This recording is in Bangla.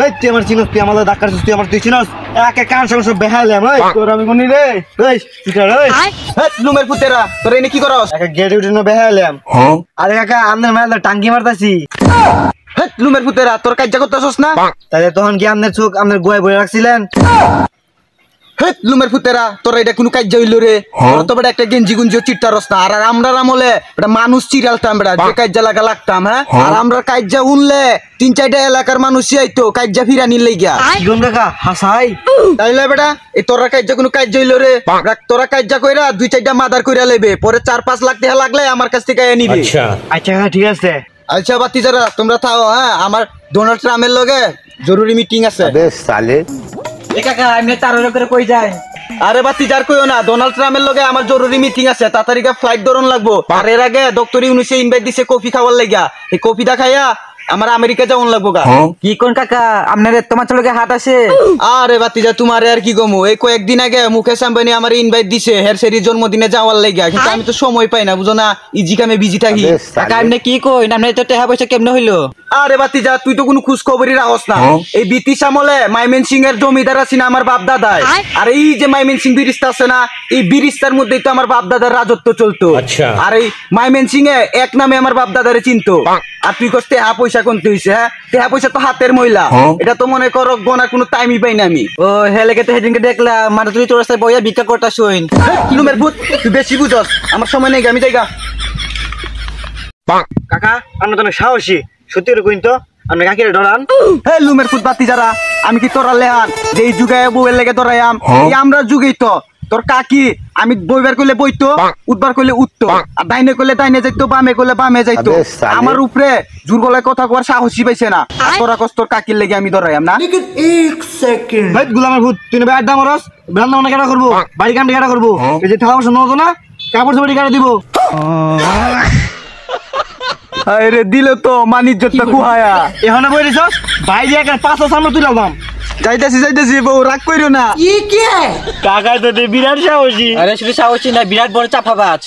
এই তুই আমার চিনস, তুই আমাদের ডাক্তার তুই আমার তুই চিনস একে কান সঙ্গে সব বেহাইলাম। এই তোর আমি কোনি রে এই চিটার এই লুমের পুতেরা তোর এনে কি করস? একে গেট উঠে না বেহাইলাম। আরে কাকা আমনের মেলা টাঙ্গি মারতাছি। লুমের পুতেরা তোর কাজ করতেছস না? তাহলে তখন কি আমনের চোখ আমনের গোয় বয়ে রাখছিলেন? লুমের পুতেরা তোর এটা কোনো কাজ হইল রে? তোর তো একটা গেঞ্জি গুঞ্জি চিট্টারস না। আর আমরা আমলে এটা মানুষ চিরালতাম বেড়া যে কাজ লাগা লাগতাম। হ্যাঁ আর আমরা কাজা উনলে ৩-৪টা এলাকার মানুষই আইতো কাজা ফিরানি লাইগা। কি কোন কাকা হাসাই তাইলে বেটা এই তোরা কাজা কোনো কাজ হইল রে? তোরা কাজা কইরা ২-৪টা মাদার কইরা লইবে, পরে ৪-৫ লাখ টাকা লাগলে আমার কাছ থেকে নিবে। আচ্ছা আচ্ছা ঠিক আছে। আচ্ছা বাতিজারা তোমরা থাও। হ্যাঁ আমার ডোনাল্ড ট্রাম্পের লগে জরুরি মিটিং আছে। কাকা আমি তার করে কই যাই? আরে বাতিজার কইও না, ডোনাল্ড ট্রাম্পের লগে আমার জরুরি মিটিং আছে, তাড়াতাড়ি ফ্লাইট ধরন লাগবো। আর এর আগে ডক্টর ইউনুসে ইনভাইট দিছে কফি খাওয়ার লাগা। এই কফিটা খাইয়া আমার আমেরিকা যাওন লাগবো গা। কি কোন কাকা আপনার তোমার চলকে হাত আছে? আরে বাতিজা তোমারে আর কি গমু, এই কয়েকদিন আগে মুকেশ আম্বানি আমার ইনভাইট দিছে হের সেরি জন্মদিনে যাওয়ার লাগা, কিন্তু আমি তো সময় পাই না বুঝো না, ইজি কামে বিজি থাকি। কাকা আপনি কি কই না, আপনার তো টাকা পয়সা কেমনে হইলো? আরে বাতিজা তুই তো কোনো খোঁজ খবরই রাখস না। এই ব্রিটিশ আমলে মাইমেন সিং এর জমিদার আছে না আমার বাপ দাদায়। আর এই যে মাইমেন সিং ব্রিজটা আছে না, এই ব্রিজটার মধ্যেই তো আমার বাপ দাদার রাজত্ব চলতো। আর এই মাইমেন সিং এ এক নামে আমার বাপ দাদারে চিনতো। আর তুই কস টাকা পয়সা কোনতে হইছে? হ্যাঁ টাকা পয়সা তো হাতের ময়লা, এটা তো মনে করো গোনার কোনো টাইমই পাই না আমি। ও হেলেকে তো সেদিনকে দেখলাম মানে তুই তোর রাস্তায় বইয়া ভিক্ষা করতা শুইন। লুমের ভূত তুই বেশি বুঝস, আমার সময় নেই আমি যাইগা। কাকা আপনি তো অনেক সাহসী, সত্যি করে কইন তো আপনি কাকিরে ডরান? হে লুমের ফুট বাতি যারা আমি কি তোরা লেহান যে এই যুগে বউয়ের লেগে তোরাইয়াম? এই আমরা যুগেই তো তোর কাকি আমি বইবার কইলে বইতো, উঠবার কইলে উঠতো, আর ডাইনে কইলে ডাইনে যাইতো, বামে কইলে বামে যাইতো। আমার উপরে জোর গলায় কথা কওয়ার সাহসই পাইছে না। তোরা কস তোর কাকির লেগে আমি ধরাইয়াম না? ভাই গুলামের ভূত তুই না আড্ডা মারস, রান্না বান্না কেটা করবো, বাড়ি কামটা কেটা করবো, এই যে টাকা পয়সা নতো না কাপড় চোপড়ি কেটে দিব। আরে দিলে তো মানিজ্জতটা কুহায়া। এখানে বই দিছস ভাই দিয়ে একটা ৫০০ সামনে তুলাম। যাইতেছি বউ রাগ কইরো না। কাকা তো বিরাট সাহসী। আরে শুধু সাহসী না, বিরাট বড় চাপাবাজ।